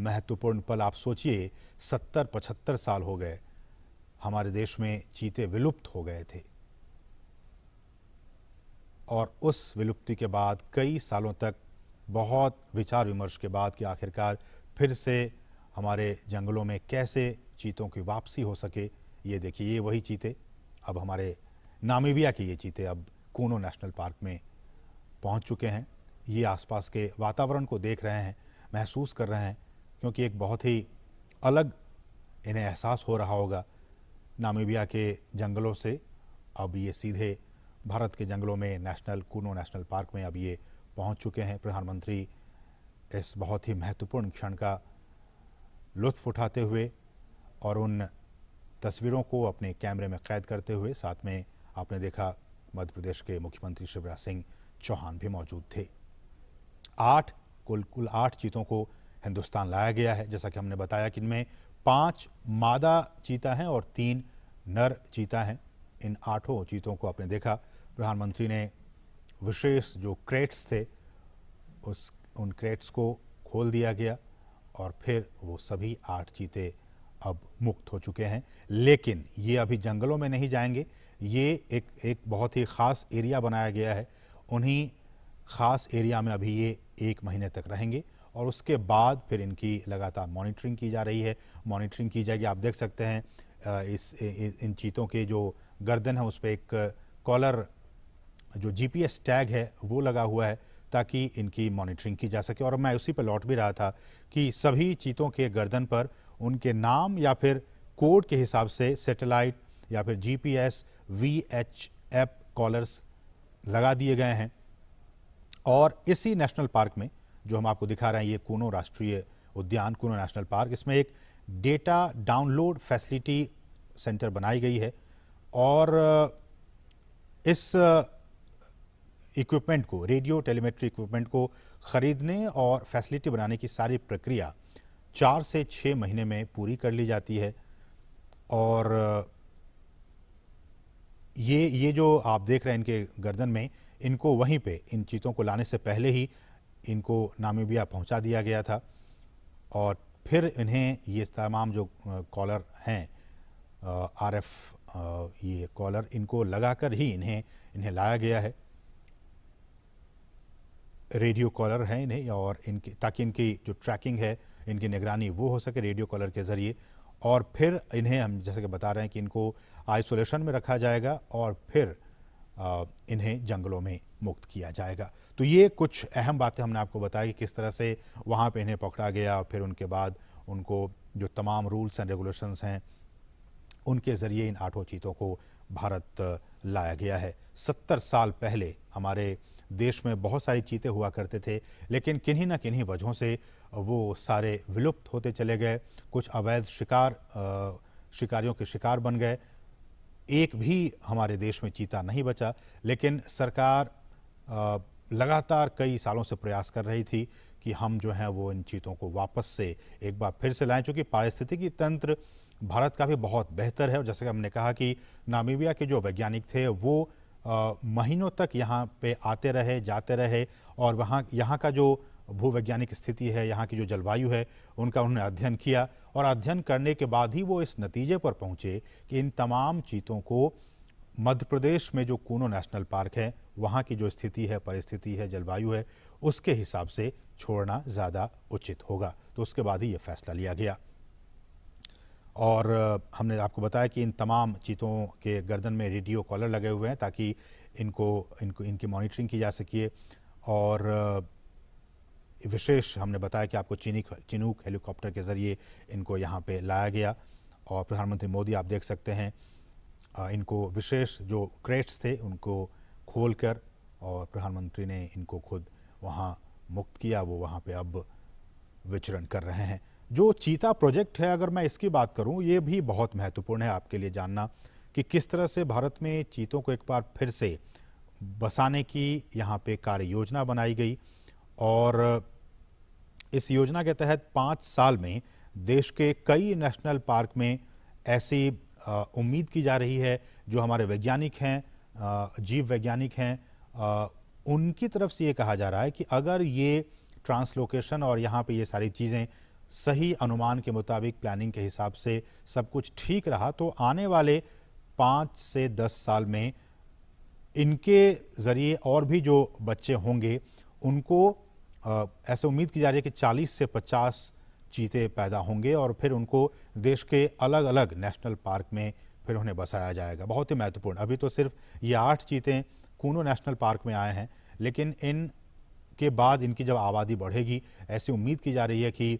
महत्वपूर्ण पल। आप सोचिए 70-75 साल हो गए हमारे देश में चीते विलुप्त हो गए थे, और उस विलुप्ति के बाद कई सालों तक बहुत विचार विमर्श के बाद कि आखिरकार फिर से हमारे जंगलों में कैसे चीतों की वापसी हो सके। ये देखिए, ये वही चीते, अब हमारे नामीबिया के ये चीते अब कूनो नेशनल पार्क में पहुंच चुके हैं। ये आसपास के वातावरण को देख रहे हैं, महसूस कर रहे हैं, क्योंकि एक बहुत ही अलग इन्हें एहसास हो रहा होगा। नामीबिया के जंगलों से अब ये सीधे भारत के जंगलों में कूनो नेशनल पार्क में अब ये पहुंच चुके हैं। प्रधानमंत्री इस बहुत ही महत्वपूर्ण क्षण का लुत्फ उठाते हुए और उन तस्वीरों को अपने कैमरे में कैद करते हुए, साथ में आपने देखा मध्य प्रदेश के मुख्यमंत्री शिवराज सिंह चौहान भी मौजूद थे। कुल 8 चीतों को हिंदुस्तान लाया गया है। जैसा कि हमने बताया कि इनमें 5 मादा चीता हैं और 3 नर चीता हैं। इन 8 चीतों को आपने देखा, प्रधानमंत्री ने विशेष जो क्रेट्स थे उन क्रेट्स को खोल दिया गया और फिर वो सभी 8 चीते अब मुक्त हो चुके हैं। लेकिन ये अभी जंगलों में नहीं जाएंगे, ये एक बहुत ही ख़ास एरिया बनाया गया है। उन्हीं ख़ास एरिया में अभी ये 1 महीने तक रहेंगे और उसके बाद फिर इनकी लगातार मॉनिटरिंग की जा रही है, मॉनिटरिंग की जाएगी। आप देख सकते हैं इन चीतों के जो गर्दन है उस पर एक कॉलर जो GPS टैग है वो लगा हुआ है ताकि इनकी मॉनिटरिंग की जा सके। और मैं उसी पर लौट भी रहा था कि सभी चीतों के गर्दन पर उनके नाम या फिर कोड के हिसाब से सैटेलाइट या फिर GPS VHF कॉलर्स लगा दिए गए हैं। और इसी नेशनल पार्क में जो हम आपको दिखा रहे हैं, ये कूनो राष्ट्रीय उद्यान, कूनो नेशनल पार्क, इसमें एक डेटा डाउनलोड फैसिलिटी सेंटर बनाई गई है और इस इक्विपमेंट को, रेडियो टेलीमेट्री इक्विपमेंट को खरीदने और फैसिलिटी बनाने की सारी प्रक्रिया 4 से 6 महीने में पूरी कर ली जाती है। और ये जो आप देख रहे हैं इनके गर्दन में, इनको वहीं पे इन चीतों को लाने से पहले ही इनको नामीबिया पहुंचा दिया गया था और फिर इन्हें ये तमाम जो कॉलर हैं RF ये कॉलर, इनको लगाकर ही इन्हें लाया गया है। रेडियो कॉलर हैं इन्हें, और इनकी ताकि इनकी जो ट्रैकिंग है, इनकी निगरानी वो हो सके रेडियो कॉलर के ज़रिए। और फिर इन्हें हम जैसे कि बता रहे हैं कि इनको आइसोलेशन में रखा जाएगा और फिर इन्हें जंगलों में मुक्त किया जाएगा। तो ये कुछ अहम बातें हमने आपको बताई कि किस तरह से वहाँ पे इन्हें पकड़ा गया और फिर उनके बाद उनको जो तमाम रूल्स एंड रेगुलेशंस हैं उनके ज़रिए इन 8 चीतों को भारत लाया गया है। 70 साल पहले हमारे देश में बहुत सारी चीते हुआ करते थे, लेकिन किन्हीं न किन्हीं वजहों से वो सारे विलुप्त होते चले गए। कुछ अवैध शिकारियों के शिकार बन गए। एक भी हमारे देश में चीता नहीं बचा, लेकिन सरकार लगातार कई सालों से प्रयास कर रही थी कि हम जो हैं वो इन चीतों को वापस से एक बार फिर से लाएं, चूँकि पारिस्थितिकी तंत्र भारत का भी बहुत बेहतर है। और जैसे कि हमने कहा कि नामीबिया के जो वैज्ञानिक थे वो महीनों तक यहाँ पे आते रहे, जाते रहे और यहाँ का जो भूवैज्ञानिक स्थिति है, यहाँ की जो जलवायु है, उनका उन्होंने अध्ययन किया और अध्ययन करने के बाद ही वो इस नतीजे पर पहुँचे कि इन तमाम चीतों को मध्य प्रदेश में जो कूनो नेशनल पार्क है, वहाँ की जो स्थिति है, परिस्थिति है, जलवायु है, उसके हिसाब से छोड़ना ज़्यादा उचित होगा। तो उसके बाद ही ये फैसला लिया गया। और हमने आपको बताया कि इन तमाम चीतों के गर्दन में रेडियो कॉलर लगे हुए हैं ताकि इनकी मॉनिटरिंग की जा सके। और विशेष हमने बताया कि आपको चिनूक हेलीकॉप्टर के ज़रिए इनको यहाँ पे लाया गया और प्रधानमंत्री मोदी आप देख सकते हैं इनको विशेष जो क्रेट्स थे उनको खोलकर और प्रधानमंत्री ने इनको खुद वहाँ मुक्त किया। वो वहाँ पे अब विचरण कर रहे हैं। जो चीता प्रोजेक्ट है, अगर मैं इसकी बात करूं, ये भी बहुत महत्वपूर्ण है आपके लिए जानना कि किस तरह से भारत में चीतों को एक बार फिर से बसाने की यहाँ पे कार्य योजना बनाई गई। और इस योजना के तहत 5 साल में देश के कई नेशनल पार्क में ऐसी उम्मीद की जा रही है, जो हमारे वैज्ञानिक हैं, जीव वैज्ञानिक हैं, उनकी तरफ से ये कहा जा रहा है कि अगर ये ट्रांसलोकेशन और यहाँ पे ये सारी चीज़ें सही अनुमान के मुताबिक प्लानिंग के हिसाब से सब कुछ ठीक रहा तो आने वाले 5 से 10 साल में इनके ज़रिए और भी जो बच्चे होंगे उनको ऐसे उम्मीद की जा रही है कि 40 से 50 चीते पैदा होंगे और फिर उनको देश के अलग अलग नेशनल पार्क में फिर उन्हें बसाया जाएगा। बहुत ही महत्वपूर्ण, अभी तो सिर्फ ये 8 चीते कूनो नेशनल पार्क में आए हैं, लेकिन इन के बाद इनकी जब आबादी बढ़ेगी, ऐसी उम्मीद की जा रही है कि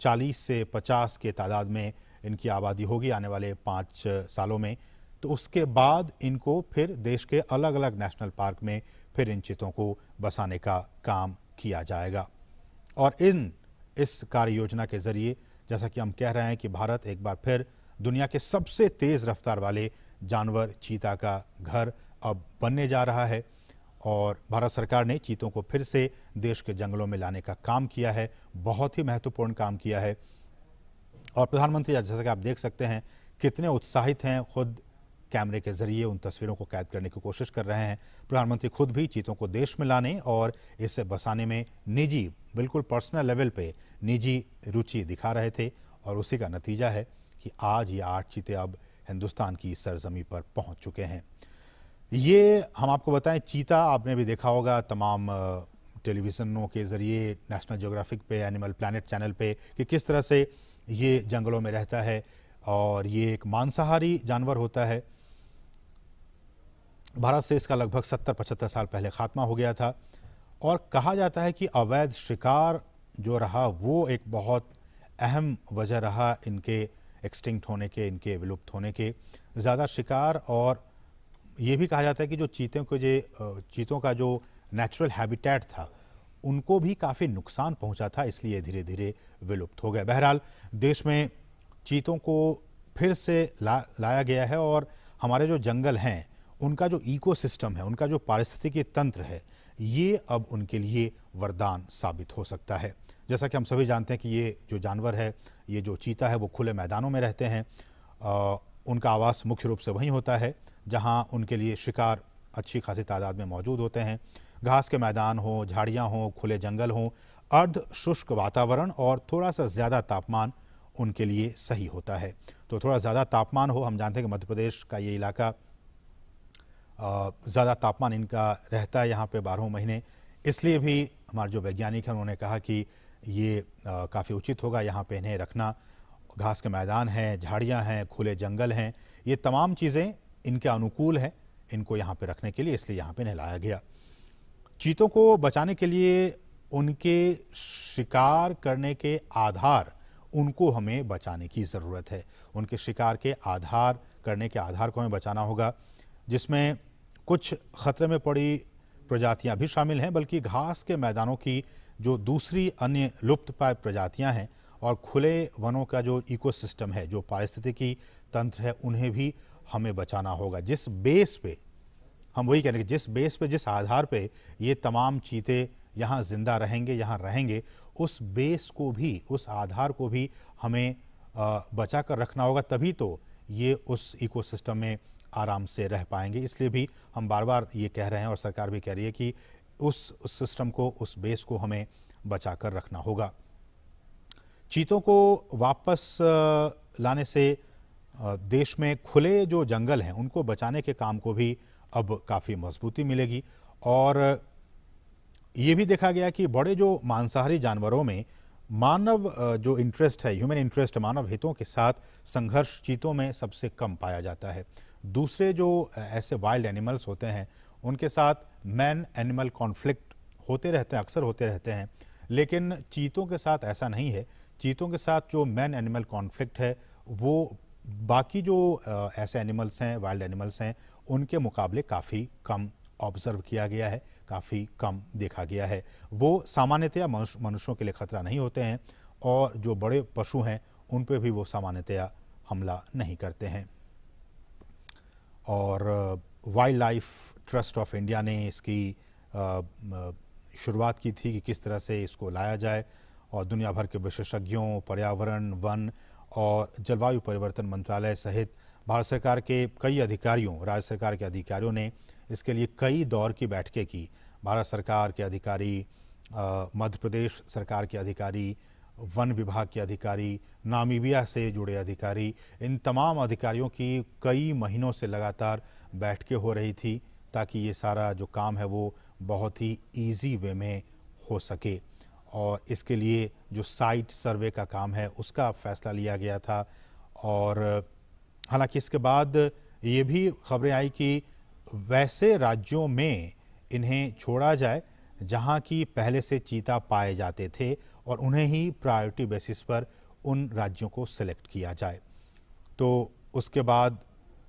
40 से 50 के तादाद में इनकी आबादी होगी आने वाले 5 सालों में। तो उसके बाद इनको फिर देश के अलग अलग नेशनल पार्क में फिर इन चीतों को बसाने का काम किया जाएगा। और इस कार्य योजना के जरिए जैसा कि हम कह रहे हैं कि भारत एक बार फिर दुनिया के सबसे तेज रफ्तार वाले जानवर चीता का घर अब बनने जा रहा है और भारत सरकार ने चीतों को फिर से देश के जंगलों में लाने का काम किया है, बहुत ही महत्वपूर्ण काम किया है। और प्रधानमंत्री जैसा कि आप देख सकते हैं कितने उत्साहित हैं, खुद कैमरे के जरिए उन तस्वीरों को कैद करने की कोशिश कर रहे हैं। प्रधानमंत्री खुद भी चीतों को देश में लाने और इसे बसाने में निजी, बिल्कुल पर्सनल लेवल पे निजी रुचि दिखा रहे थे और उसी का नतीजा है कि आज ये 8 चीते अब हिंदुस्तान की सरजमी पर पहुंच चुके हैं। ये हम आपको बताएं, चीता आपने भी देखा होगा तमाम टेलीविजनों के जरिए, नेशनल ज्योग्राफिक पे, एनिमल प्लैनेट चैनल पे, कि किस तरह से ये जंगलों में रहता है और ये एक मांसाहारी जानवर होता है। भारत से इसका लगभग 70-75 साल पहले खात्मा हो गया था और कहा जाता है कि अवैध शिकार जो रहा वो एक बहुत अहम वजह रहा इनके एक्सटिंक्ट होने के, इनके विलुप्त होने के। ज़्यादा शिकार, और ये भी कहा जाता है कि जो चीतों का जो नेचुरल हैबिटेट था उनको भी काफ़ी नुकसान पहुंचा था, इसलिए धीरे धीरे विलुप्त हो गए। बहरहाल देश में चीतों को फिर से लाया गया है और हमारे जो जंगल हैं उनका जो इकोसिस्टम है, उनका जो पारिस्थितिकी तंत्र है, ये अब उनके लिए वरदान साबित हो सकता है। जैसा कि हम सभी जानते हैं कि ये जो जानवर है, ये जो चीता है, वो खुले मैदानों में रहते हैं। उनका आवास मुख्य रूप से वहीं होता है जहां उनके लिए शिकार अच्छी खासी तादाद में मौजूद होते हैं। घास के मैदान हो, झाड़ियाँ हों, खुले जंगल हों, अर्ध शुष्क वातावरण और थोड़ा सा ज़्यादा तापमान उनके लिए सही होता है। तो थोड़ा ज़्यादा तापमान हो, हम जानते हैं कि मध्य प्रदेश का ये इलाका ज़्यादा तापमान इनका रहता है यहाँ पे 12 महीने, इसलिए भी हमारे जो वैज्ञानिक हैं उन्होंने कहा कि ये काफ़ी उचित होगा यहाँ पे इन्हें रखना। घास के मैदान हैं, झाड़ियाँ हैं, खुले जंगल हैं, ये तमाम चीज़ें इनके अनुकूल हैं इनको यहाँ पे रखने के लिए, इसलिए यहाँ पे इन्हें लाया गया। चीतों को बचाने के लिए उनके शिकार करने के आधार, उनको हमें बचाने की ज़रूरत है। उनके शिकार के आधार करने के आधार को हमें बचाना होगा, जिसमें कुछ खतरे में पड़ी प्रजातियां भी शामिल हैं, बल्कि घास के मैदानों की जो दूसरी अन्य लुप्तप्राय प्रजातियां हैं और खुले वनों का जो इकोसिस्टम है, जो पारिस्थितिकी तंत्र है, उन्हें भी हमें बचाना होगा। जिस बेस पे हम वही कह रहे हैं कि जिस बेस पे, जिस आधार पे ये तमाम चीते यहाँ जिंदा रहेंगे, यहाँ रहेंगे, उस बेस को भी, उस आधार को भी हमें बचा कर रखना होगा, तभी तो ये उस इकोसिस्टम में आराम से रह पाएंगे। इसलिए भी हम बार बार ये कह रहे हैं और सरकार भी कह रही है कि उस सिस्टम को, उस बेस को हमें बचा कर रखना होगा। चीतों को वापस लाने से देश में खुले जो जंगल हैं उनको बचाने के काम को भी अब काफ़ी मजबूती मिलेगी। और ये भी देखा गया कि बड़े जो मांसाहारी जानवरों में मानव जो इंटरेस्ट है, ह्यूमन इंटरेस्ट, मानव हितों के साथ संघर्ष चीतों में सबसे कम पाया जाता है। दूसरे जो ऐसे वाइल्ड एनिमल्स होते हैं उनके साथ मैन एनिमल कॉन्फ्लिक्ट होते रहते हैं, अक्सर होते रहते हैं, लेकिन चीतों के साथ ऐसा नहीं है। चीतों के साथ जो मैन एनिमल कॉन्फ्लिक्ट है वो बाकी जो ऐसे एनिमल्स हैं, वाइल्ड एनिमल्स हैं, उनके मुकाबले काफ़ी कम ऑब्जर्व किया गया है, काफ़ी कम देखा गया है। वो सामान्यतया मनुष्यों के लिए खतरा नहीं होते हैं और जो बड़े पशु हैं उन पे भी वो सामान्यतया हमला नहीं करते हैं। और wild life trust of India ने इसकी शुरुआत की थी कि किस तरह से इसको लाया जाए, और दुनिया भर के विशेषज्ञों, पर्यावरण, वन और जलवायु परिवर्तन मंत्रालय सहित भारत सरकार के कई अधिकारियों, राज्य सरकार के अधिकारियों ने इसके लिए कई दौर की बैठकें की। भारत सरकार के अधिकारी, मध्य प्रदेश सरकार के अधिकारी, वन विभाग के अधिकारी, नामीबिया से जुड़े अधिकारी, इन तमाम अधिकारियों की कई महीनों से लगातार बैठकें हो रही थी ताकि ये सारा जो काम है वो बहुत ही इजी वे में हो सके। और इसके लिए जो साइट सर्वे का काम है उसका फैसला लिया गया था। और हालांकि इसके बाद ये भी खबरें आई कि वैसे राज्यों में इन्हें छोड़ा जाए जहां की पहले से चीता पाए जाते थे और उन्हें ही प्रायोरिटी बेसिस पर उन राज्यों को सिलेक्ट किया जाए। तो उसके बाद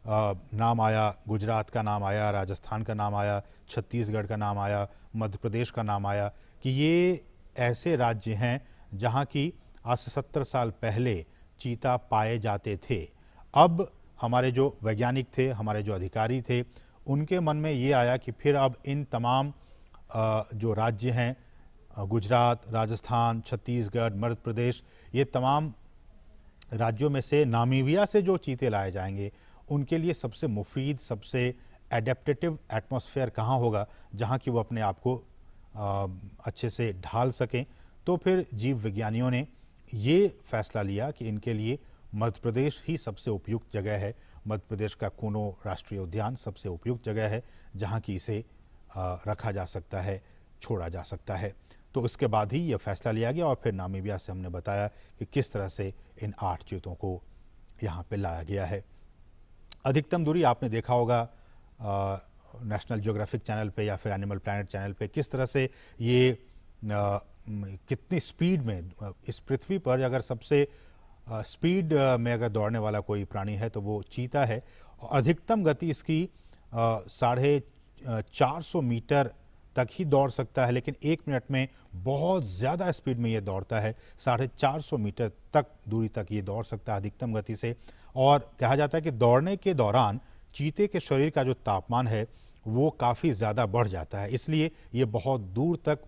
नाम आया, गुजरात का नाम आया, राजस्थान का नाम आया, छत्तीसगढ़ का नाम आया, मध्य प्रदेश का नाम आया कि ये ऐसे राज्य हैं जहां की आज से 70 साल पहले चीता पाए जाते थे। अब हमारे जो वैज्ञानिक थे, हमारे जो अधिकारी थे, उनके मन में ये आया कि फिर अब इन तमाम जो राज्य हैं, गुजरात, राजस्थान, छत्तीसगढ़, मध्य प्रदेश, ये तमाम राज्यों में से नामीबिया से जो चीते लाए जाएंगे उनके लिए सबसे मुफीद, सबसे एडेप्टेटिव एटमॉस्फेयर कहाँ होगा जहाँ कि वो अपने आप को अच्छे से ढाल सकें। तो फिर जीव विज्ञानियों ने ये फैसला लिया कि इनके लिए मध्य प्रदेश ही सबसे उपयुक्त जगह है। मध्य प्रदेश का कूनो राष्ट्रीय उद्यान सबसे उपयुक्त जगह है जहाँ की इसे रखा जा सकता है, छोड़ा जा सकता है। तो उसके बाद ही यह फैसला लिया गया और फिर नामीबिया से हमने बताया कि किस तरह से इन 8 चीतों को यहाँ पे लाया गया है। अधिकतम दूरी आपने देखा होगा नेशनल ज्योग्राफिक चैनल पे या फिर एनिमल प्लैनेट चैनल पे, किस तरह से ये कितनी स्पीड में इस पृथ्वी पर अगर सबसे स्पीड में अगर दौड़ने वाला कोई प्राणी है तो वो चीता है। अधिकतम गति इसकी 450 मीटर तक ही दौड़ सकता है, लेकिन 1 मिनट में बहुत ज़्यादा स्पीड में ये दौड़ता है। 450 मीटर तक दूरी तक ये दौड़ सकता है अधिकतम गति से। और कहा जाता है कि दौड़ने के दौरान चीते के शरीर का जो तापमान है वो काफ़ी ज़्यादा बढ़ जाता है, इसलिए ये बहुत दूर तक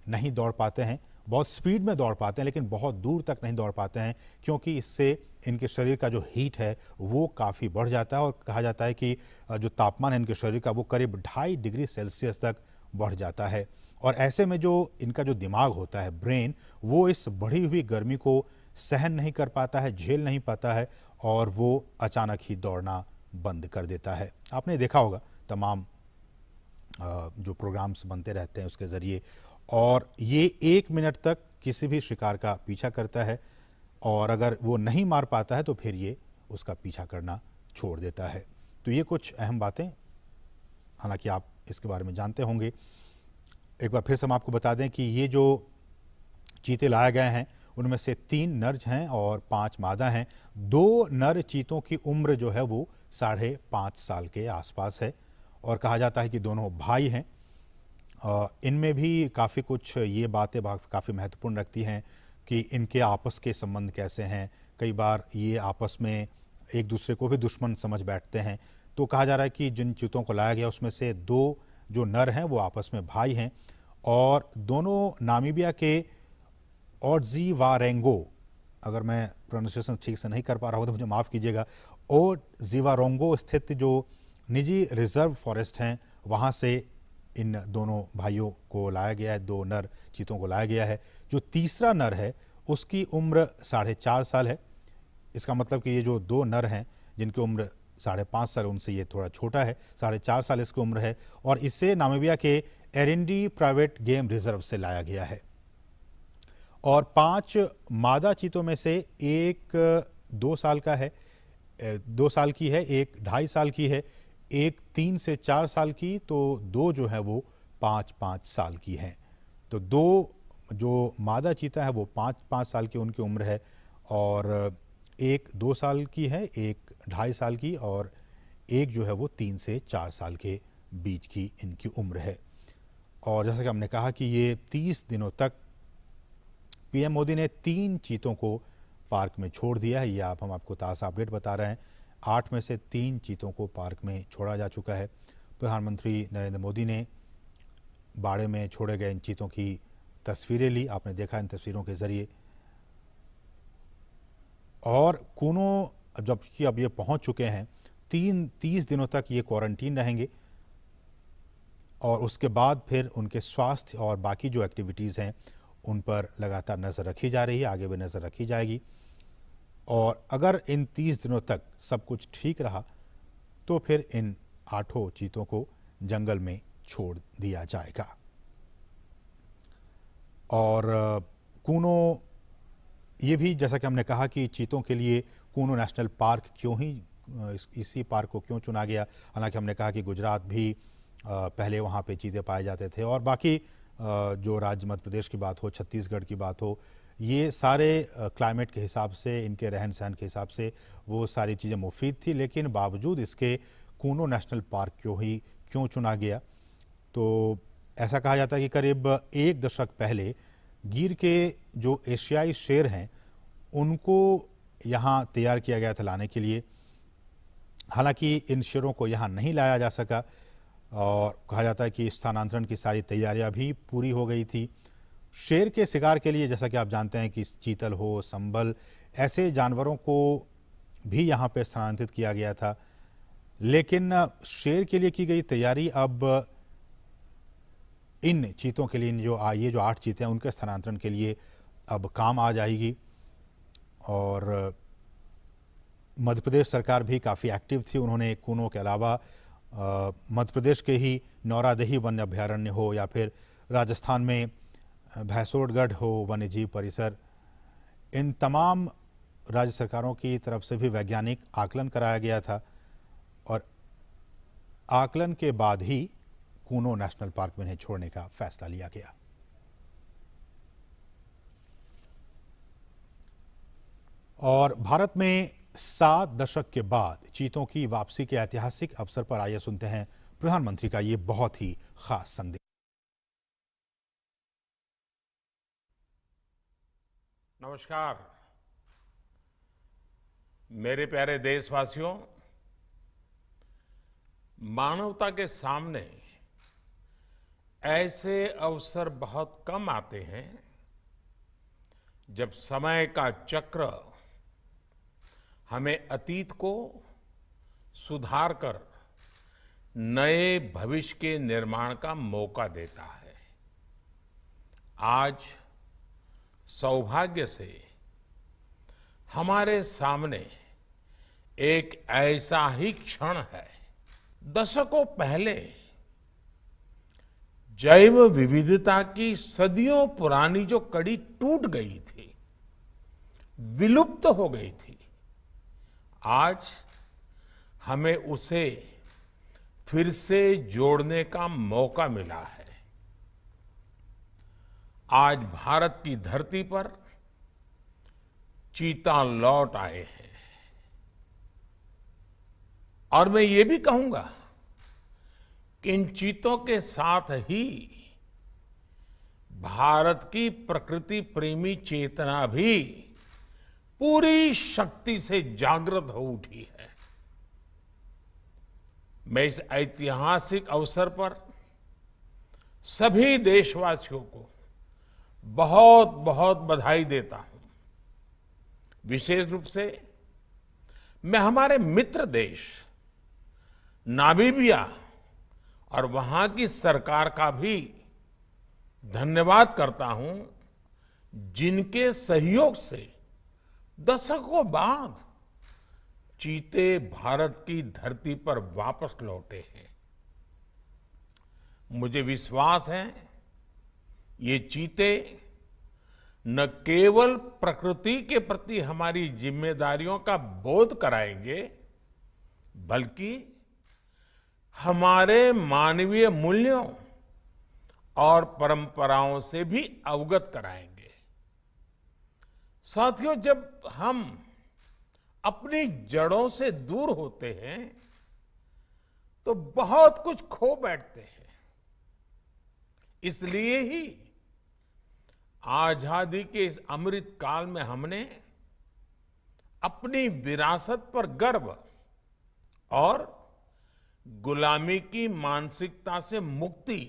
नहीं दौड़ पाते हैं। बहुत स्पीड में दौड़ पाते हैं लेकिन बहुत दूर तक नहीं दौड़ पाते हैं, क्योंकि इससे इनके शरीर का जो हीट है वो काफ़ी बढ़ जाता है। और कहा जाता है कि जो तापमान है इनके शरीर का वो करीब 2.5 डिग्री सेल्सियस तक बढ़ जाता है। और ऐसे में जो इनका जो दिमाग होता है, ब्रेन, वो इस बढ़ी हुई गर्मी को सहन नहीं कर पाता है, झेल नहीं पाता है और वो अचानक ही दौड़ना बंद कर देता है। आपने देखा होगा तमाम जो प्रोग्राम्स बनते रहते हैं उसके ज़रिए, और ये 1 मिनट तक किसी भी शिकार का पीछा करता है और अगर वो नहीं मार पाता है तो फिर ये उसका पीछा करना छोड़ देता है। तो ये कुछ अहम बातें, हालांकि आप इसके बारे में जानते होंगे। एक बार फिर से हम आपको बता दें कि ये जो चीते लाए गए हैं उनमें से 3 नर हैं और 5 मादा हैं। 2 नर चीतों की उम्र जो है वो 5.5 साल के आसपास है और कहा जाता है कि दोनों भाई हैं। इनमें भी काफ़ी कुछ ये बातें काफ़ी महत्वपूर्ण रखती हैं कि इनके आपस के संबंध कैसे हैं। कई बार ये आपस में एक दूसरे को भी दुश्मन समझ बैठते हैं। तो कहा जा रहा है कि जिन चीतों को लाया गया उसमें से 2 जो नर हैं वो आपस में भाई हैं और दोनों नामीबिया के ओडजीवारेंगो, अगर मैं प्रोनाउंसिएशन ठीक से नहीं कर पा रहा हूँ तो मुझे माफ़ कीजिएगा, ओडजीवारेंगो स्थित जो निजी रिजर्व फॉरेस्ट हैं वहाँ से इन दोनों भाइयों को लाया गया है, 2 नर चीतों को लाया गया है। जो तीसरा नर है उसकी उम्र 4.5 साल है। इसका मतलब कि ये जो 2 नर हैं जिनकी उम्र 5.5 साल, उनसे ये थोड़ा छोटा है, 4.5 साल इसकी उम्र है और इसे नामीबिया के एरिंडी प्राइवेट गेम रिजर्व से लाया गया है। और 5 मादा चीतों में से एक 2 साल का है, 2 साल की है, एक 2.5 साल की है, एक 3 से 4 साल की, तो 2 जो है वो 5-5 साल की हैं। तो 2 जो मादा चीता है वो 5-5 साल की उनकी उम्र है और एक 2 साल की है, एक 2.5 साल की और एक जो है वो 3 से 4 साल के बीच की इनकी उम्र है। और जैसा कि हमने कहा कि ये 30 दिनों तक पीएम मोदी ने 3 चीतों को पार्क में छोड़ दिया है। ये हम आपको ताज़ा अपडेट बता रहे हैं। 8 में से 3 चीतों को पार्क में छोड़ा जा चुका है। प्रधानमंत्री नरेंद्र मोदी ने बाड़े में छोड़े गए इन चीतों की तस्वीरें ली, आपने देखा इन तस्वीरों के ज़रिए। और कूनो जबकि अब ये पहुंच चुके हैं, 30 दिनों तक ये क्वारंटीन रहेंगे और उसके बाद फिर उनके स्वास्थ्य और बाकी जो एक्टिविटीज़ हैं उन पर लगातार नज़र रखी जा रही है, आगे भी नज़र रखी जाएगी। और अगर इन 30 दिनों तक सब कुछ ठीक रहा तो फिर इन 8 चीतों को जंगल में छोड़ दिया जाएगा। और कूनो, ये भी जैसा कि हमने कहा कि चीतों के लिए कूनो नेशनल पार्क क्यों ही इसी पार्क को क्यों चुना गया। हालांकि हमने कहा कि गुजरात भी पहले वहाँ पे चीते पाए जाते थे और बाकी जो राज्य मध्य प्रदेश की बात हो, छत्तीसगढ़ की बात हो, ये सारे क्लाइमेट के हिसाब से, इनके रहन सहन के हिसाब से वो सारी चीज़ें मुफीद थी। लेकिन बावजूद इसके कूनो नेशनल पार्क क्यों चुना गया, तो ऐसा कहा जाता है कि करीब 1 दशक पहले गिर के जो एशियाई शेर हैं उनको यहाँ तैयार किया गया था लाने के लिए। हालांकि इन शेरों को यहाँ नहीं लाया जा सका और कहा जाता है कि स्थानांतरण की सारी तैयारियां भी पूरी हो गई थी। शेर के शिकार के लिए जैसा कि आप जानते हैं कि चीतल हो, संबल, ऐसे जानवरों को भी यहाँ पे स्थानांतरित किया गया था। लेकिन शेर के लिए की गई तैयारी अब इन चीतों के लिए, ये जो 8 चीते हैं उनके स्थानांतरण के लिए अब काम आ जाएगी। और मध्य प्रदेश सरकार भी काफ़ी एक्टिव थी। उन्होंने कूनो के अलावा मध्य प्रदेश के ही नौरादेही वन्य अभ्यारण्य हो या फिर राजस्थान में भैंसोड़गढ़ हो वन्य जीव परिसर, इन तमाम राज्य सरकारों की तरफ से भी वैज्ञानिक आकलन कराया गया था और आकलन के बाद ही कूनो नेशनल पार्क में इन्हें छोड़ने का फैसला लिया गया। और भारत में 7 दशक के बाद चीतों की वापसी के ऐतिहासिक अवसर पर आइए सुनते हैं प्रधानमंत्री का ये बहुत ही खास संदेश। नमस्कार मेरे प्यारे देशवासियों, मानवता के सामने ऐसे अवसर बहुत कम आते हैं जब समय का चक्र हमें अतीत को सुधार कर नए भविष्य के निर्माण का मौका देता है। आज सौभाग्य से हमारे सामने एक ऐसा ही क्षण है। दशकों पहले जैव विविधता की सदियों पुरानी जो कड़ी टूट गई थी, विलुप्त हो गई थी, आज हमें उसे फिर से जोड़ने का मौका मिला है। आज भारत की धरती पर चीता लौट आए हैं और मैं ये भी कहूंगा कि इन चीतों के साथ ही भारत की प्रकृति प्रेमी चेतना भी पूरी शक्ति से जागृत हो उठी है। मैं इस ऐतिहासिक अवसर पर सभी देशवासियों को बहुत बहुत बधाई देता हूं। विशेष रूप से मैं हमारे मित्र देश नामीबिया और वहां की सरकार का भी धन्यवाद करता हूं, जिनके सहयोग से दशकों बाद चीते भारत की धरती पर वापस लौटे हैं। मुझे विश्वास है ये चीते न केवल प्रकृति के प्रति हमारी जिम्मेदारियों का बोध कराएंगे, बल्कि हमारे मानवीय मूल्यों और परंपराओं से भी अवगत कराएंगे। साथियों, जब हम अपनी जड़ों से दूर होते हैं तो बहुत कुछ खो बैठते हैं। इसलिए ही आजादी के इस अमृत काल में हमने अपनी विरासत पर गर्व और गुलामी की मानसिकता से मुक्ति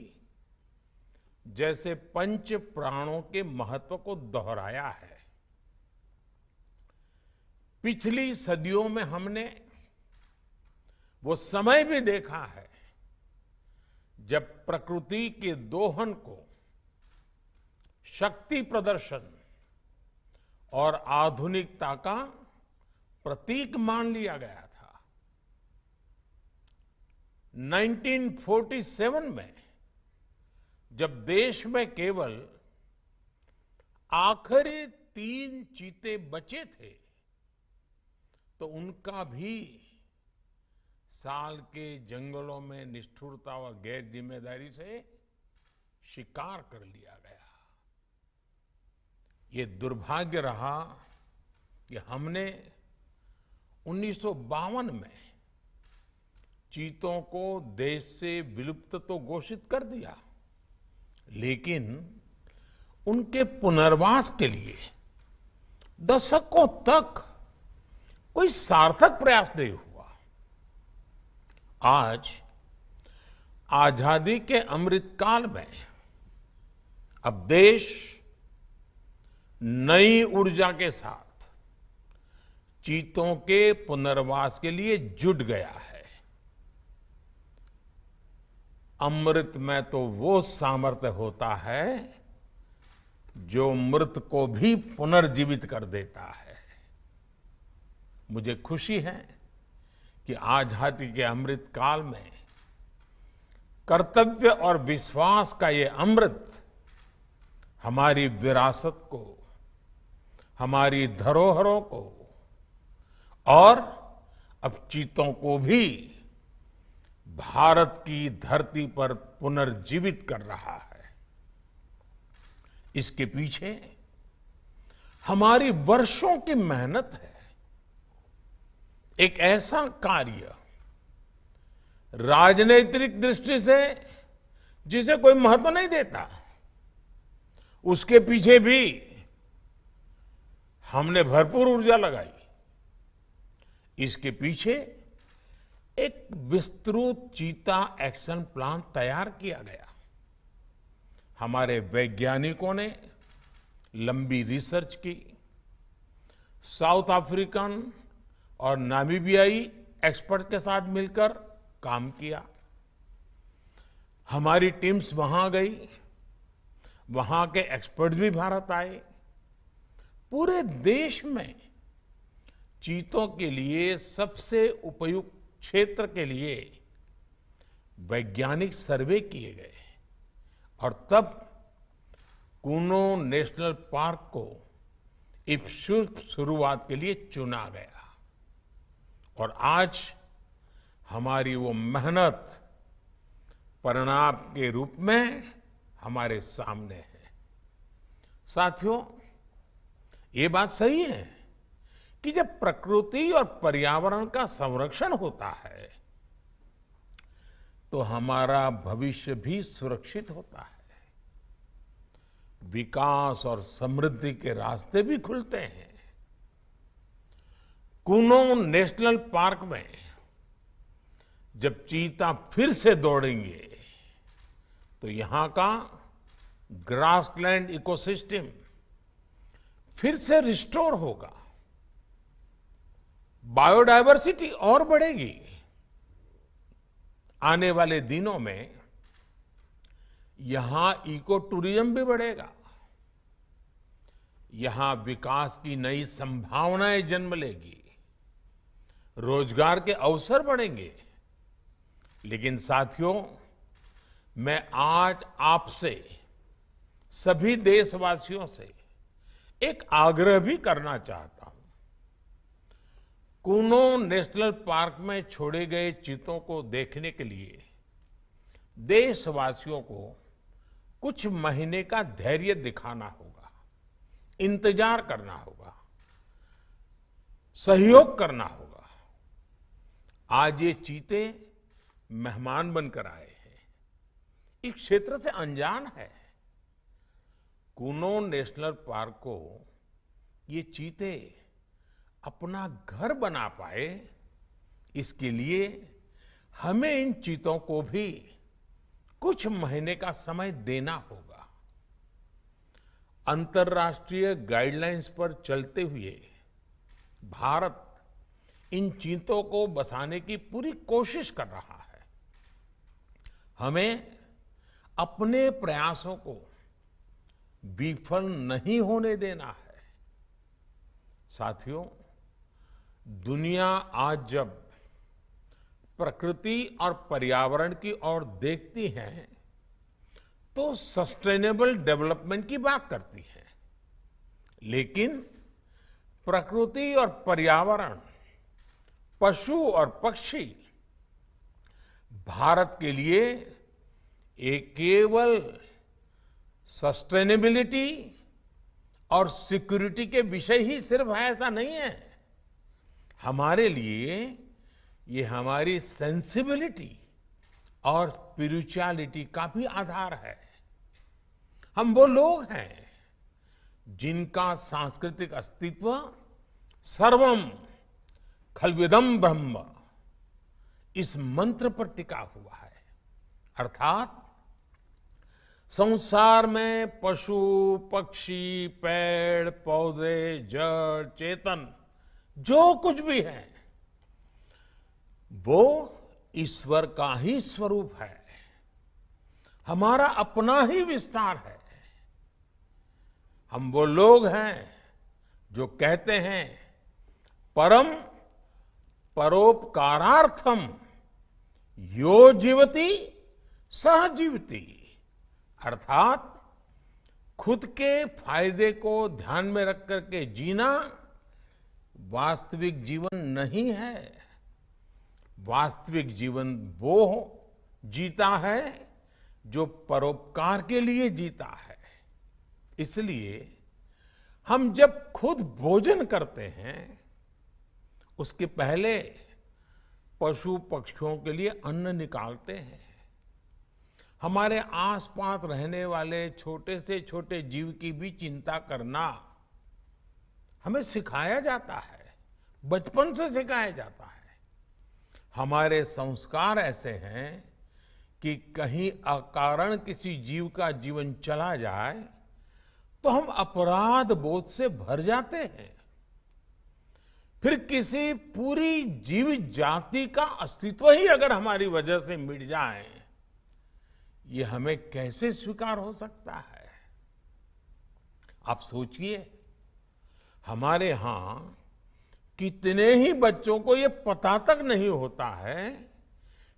जैसे पंच प्राणों के महत्व को दोहराया है। पिछली सदियों में हमने वो समय भी देखा है जब प्रकृति के दोहन को शक्ति प्रदर्शन और आधुनिकता का प्रतीक मान लिया गया था। 1947 में जब देश में केवल आखिरी 3 चीते बचे थे, तो उनका भी साल के जंगलों में निष्ठुरता व गैर जिम्मेदारी से शिकार कर लिया गया। ये दुर्भाग्य रहा कि हमने 1952 में चीतों को देश से विलुप्त तो घोषित कर दिया, लेकिन उनके पुनर्वास के लिए दशकों तक कोई सार्थक प्रयास नहीं हुआ। आज आजादी के अमृत काल में अब देश नई ऊर्जा के साथ चीतों के पुनर्वास के लिए जुट गया है। अमृत में तो वो सामर्थ्य होता है जो मृत को भी पुनर्जीवित कर देता है। मुझे खुशी है कि आजादी के अमृत काल में कर्तव्य और विश्वास का ये अमृत हमारी विरासत को, हमारी धरोहरों को और अब चीतों को भी भारत की धरती पर पुनर्जीवित कर रहा है। इसके पीछे हमारी वर्षों की मेहनत है। एक ऐसा कार्य राजनीतिक दृष्टि से जिसे कोई महत्व नहीं देता, उसके पीछे भी हमने भरपूर ऊर्जा लगाई। इसके पीछे एक विस्तृत चीता एक्शन प्लान तैयार किया गया। हमारे वैज्ञानिकों ने लंबी रिसर्च की, साउथ अफ्रीकन और नामीबियाई एक्सपर्ट के साथ मिलकर काम किया। हमारी टीम्स वहां गई, वहां के एक्सपर्ट भी भारत आए। पूरे देश में चीतों के लिए सबसे उपयुक्त क्षेत्र के लिए वैज्ञानिक सर्वे किए गए और तब कूनो नेशनल पार्क को इस शुभ शुरुआत के लिए चुना गया। और आज हमारी वो मेहनत परिणाम के रूप में हमारे सामने है। साथियों, ये बात सही है कि जब प्रकृति और पर्यावरण का संरक्षण होता है तो हमारा भविष्य भी सुरक्षित होता है, विकास और समृद्धि के रास्ते भी खुलते हैं। कूनो नेशनल पार्क में जब चीता फिर से दौड़ेंगे तो यहां का ग्रासलैंड इकोसिस्टम फिर से रिस्टोर होगा, बायोडायवर्सिटी और बढ़ेगी। आने वाले दिनों में यहां इको टूरिज्म भी बढ़ेगा, यहां विकास की नई संभावनाएं जन्म लेगी, रोजगार के अवसर बढ़ेंगे। लेकिन साथियों, मैं आज आपसे सभी देशवासियों से एक आग्रह भी करना चाहता हूं। कूनो नेशनल पार्क में छोड़े गए चीतों को देखने के लिए देशवासियों को कुछ महीने का धैर्य दिखाना होगा, इंतजार करना होगा, सहयोग करना होगा। आज ये चीते मेहमान बनकर आए हैं, इस क्षेत्र से अनजान है। कूनो नेशनल पार्क को ये चीते अपना घर बना पाए, इसके लिए हमें इन चीतों को भी कुछ महीने का समय देना होगा। अंतर्राष्ट्रीय गाइडलाइंस पर चलते हुए भारत इन चीतों को बसाने की पूरी कोशिश कर रहा है। हमें अपने प्रयासों को विफल नहीं होने देना है। साथियों, दुनिया आज जब प्रकृति और पर्यावरण की ओर देखती है तो सस्टेनेबल डेवलपमेंट की बात करती है, लेकिन प्रकृति और पर्यावरण, पशु और पक्षी भारत के लिए एक केवल सस्टेनेबिलिटी और सिक्योरिटी के विषय ही सिर्फ है ऐसा नहीं है। हमारे लिए ये हमारी सेंसिबिलिटी और स्पिरिचुअलिटी का भी आधार है। हम वो लोग हैं जिनका सांस्कृतिक अस्तित्व सर्वम खल्विदम ब्रह्म इस मंत्र पर टिका हुआ है। अर्थात संसार में पशु, पक्षी, पेड़, पौधे, जड़, चेतन जो कुछ भी है वो ईश्वर का ही स्वरूप है, हमारा अपना ही विस्तार है। हम वो लोग हैं जो कहते हैं परम परोपकारार्थम यो जीवति सह जीवति, अर्थात खुद के फायदे को ध्यान में रख करके जीना वास्तविक जीवन नहीं है। वास्तविक जीवन वो जीता है जो परोपकार के लिए जीता है। इसलिए हम जब खुद भोजन करते हैं उसके पहले पशु पक्षियों के लिए अन्न निकालते हैं। हमारे आसपास रहने वाले छोटे से छोटे जीव की भी चिंता करना हमें सिखाया जाता है, बचपन से सिखाया जाता है। हमारे संस्कार ऐसे हैं कि कहीं अकारण किसी जीव का जीवन चला जाए तो हम अपराध बोध से भर जाते हैं। फिर किसी पूरी जीव जाति का अस्तित्व ही अगर हमारी वजह से मिट जाए, ये हमें कैसे स्वीकार हो सकता है? आप सोचिए, हमारे यहां कितने ही बच्चों को ये पता तक नहीं होता है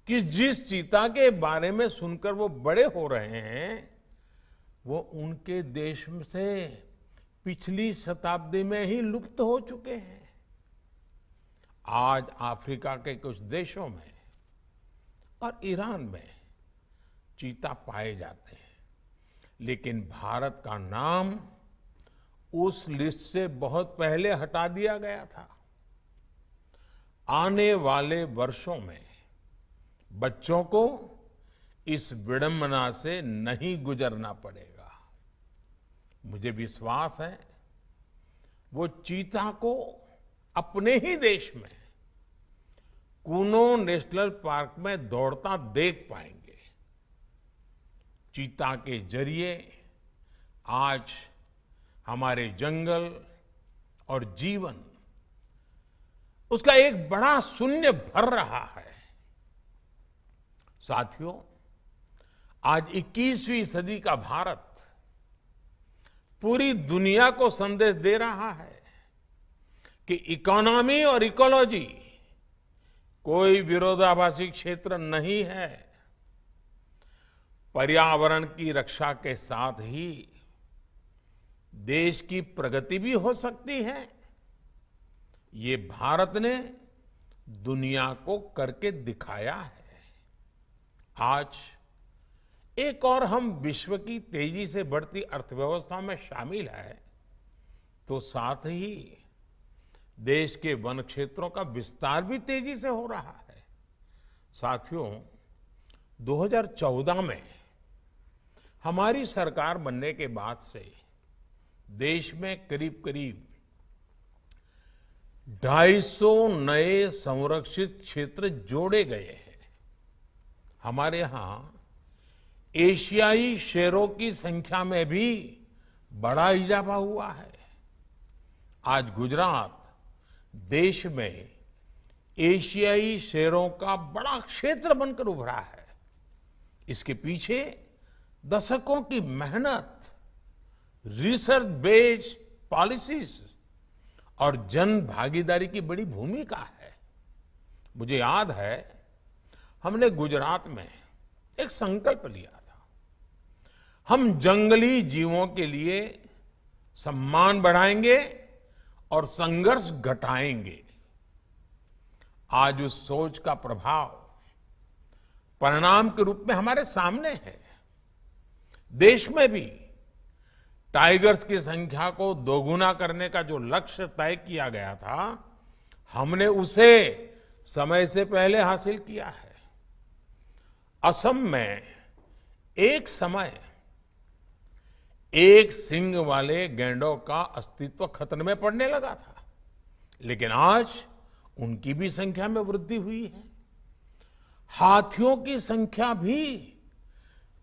कि जिस चीता के बारे में सुनकर वो बड़े हो रहे हैं वो उनके देश से पिछली शताब्दी में ही लुप्त हो चुके हैं। आज अफ्रीका के कुछ देशों में और ईरान में चीता पाए जाते हैं, लेकिन भारत का नाम उस लिस्ट से बहुत पहले हटा दिया गया था। आने वाले वर्षों में बच्चों को इस विडंबना से नहीं गुजरना पड़ेगा। मुझे विश्वास है वो चीता को अपने ही देश में कूनो नेशनल पार्क में दौड़ता देख पाएंगे। चीता के जरिए आज हमारे जंगल और जीवन उसका एक बड़ा शून्य भर रहा है। साथियों, आज 21वीं सदी का भारत पूरी दुनिया को संदेश दे रहा है कि इकोनॉमी और इकोलॉजी कोई विरोधाभासी क्षेत्र नहीं है। पर्यावरण की रक्षा के साथ ही देश की प्रगति भी हो सकती है। ये भारत ने दुनिया को करके दिखाया है। आज एक और हम विश्व की तेजी से बढ़ती अर्थव्यवस्था में शामिल है, तो साथ ही देश के वन क्षेत्रों का विस्तार भी तेजी से हो रहा है। साथियों, 2014 में हमारी सरकार बनने के बाद से देश में करीब करीब 250 नए संरक्षित क्षेत्र जोड़े गए हैं। हमारे यहां एशियाई शेरों की संख्या में भी बड़ा इजाफा हुआ है। आज गुजरात देश में एशियाई शेरों का बड़ा क्षेत्र बनकर उभरा है। इसके पीछे दशकों की मेहनत, रिसर्च बेस्ड पॉलिसीज और जन भागीदारी की बड़ी भूमिका है। मुझे याद है हमने गुजरात में एक संकल्प लिया था, हम जंगली जीवों के लिए सम्मान बढ़ाएंगे और संघर्ष घटाएंगे। आज उस सोच का प्रभाव परिणाम के रूप में हमारे सामने है। देश में भी टाइगर्स की संख्या को दोगुना करने का जो लक्ष्य तय किया गया था, हमने उसे समय से पहले हासिल किया है। असम में एक समय एक सींग वाले गैंडों का अस्तित्व खतरे में पड़ने लगा था, लेकिन आज उनकी भी संख्या में वृद्धि हुई है। हाथियों की संख्या भी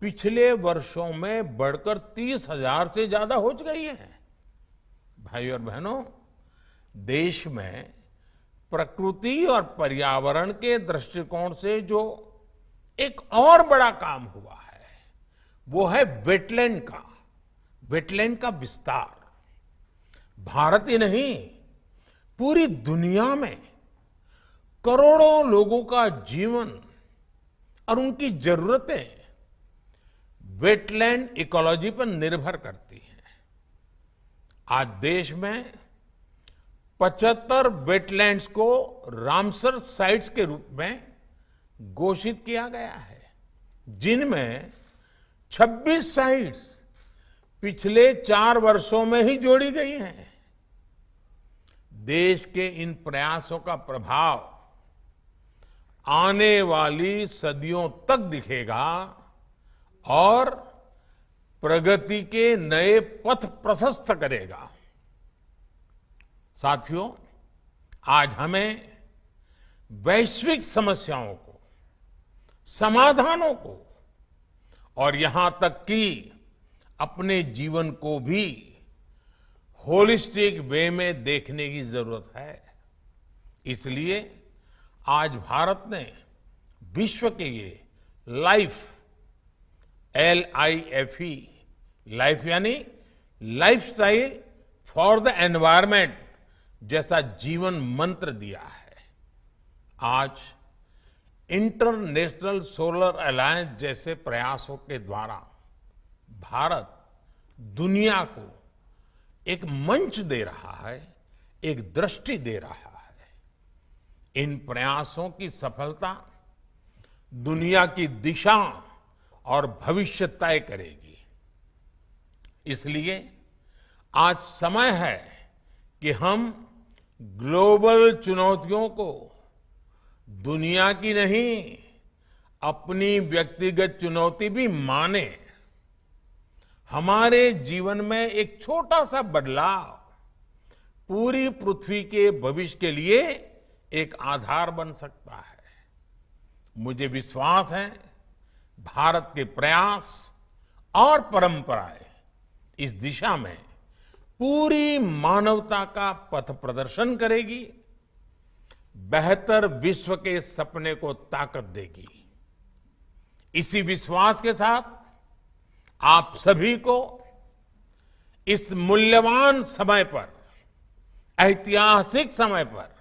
पिछले वर्षों में बढ़कर 30,000 से ज्यादा हो गई है। भाई और बहनों, देश में प्रकृति और पर्यावरण के दृष्टिकोण से जो एक और बड़ा काम हुआ है, वो है वेटलैंड का विस्तार। भारत ही नहीं, पूरी दुनिया में करोड़ों लोगों का जीवन और उनकी जरूरतें वेटलैंड इकोलॉजी पर निर्भर करती हैं। आज देश में 75 वेटलैंड्स को रामसर साइट्स के रूप में घोषित किया गया है, जिनमें 26 साइट्स पिछले 4 वर्षों में ही जोड़ी गई हैं। देश के इन प्रयासों का प्रभाव आने वाली सदियों तक दिखेगा और प्रगति के नए पथ प्रशस्त करेगा। साथियों, आज हमें वैश्विक समस्याओं को, समाधानों को और यहां तक कि अपने जीवन को भी होलिस्टिक वे में देखने की जरूरत है। इसलिए आज भारत ने विश्व के लिए LIFE, लाइफ यानी लाइफस्टाइल फॉर द एनवायरमेंट जैसा जीवन मंत्र दिया है। आज इंटरनेशनल सोलर अलायंस जैसे प्रयासों के द्वारा भारत दुनिया को एक मंच दे रहा है, एक दृष्टि दे रहा है। इन प्रयासों की सफलता दुनिया की दिशा और भविष्य तय करेगी। इसलिए आज समय है कि हम ग्लोबल चुनौतियों को दुनिया की नहीं, अपनी व्यक्तिगत चुनौती भी माने। हमारे जीवन में एक छोटा सा बदलाव पूरी पृथ्वी के भविष्य के लिए एक आधार बन सकता है। मुझे विश्वास है भारत के प्रयास और परंपराएं इस दिशा में पूरी मानवता का पथ प्रदर्शन करेगी, बेहतर विश्व के सपने को ताकत देगी। इसी विश्वास के साथ आप सभी को इस मूल्यवान समय पर, ऐतिहासिक समय पर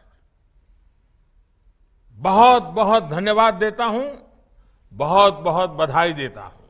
बहुत बहुत धन्यवाद देता हूं, बहुत बहुत बधाई देता हूं।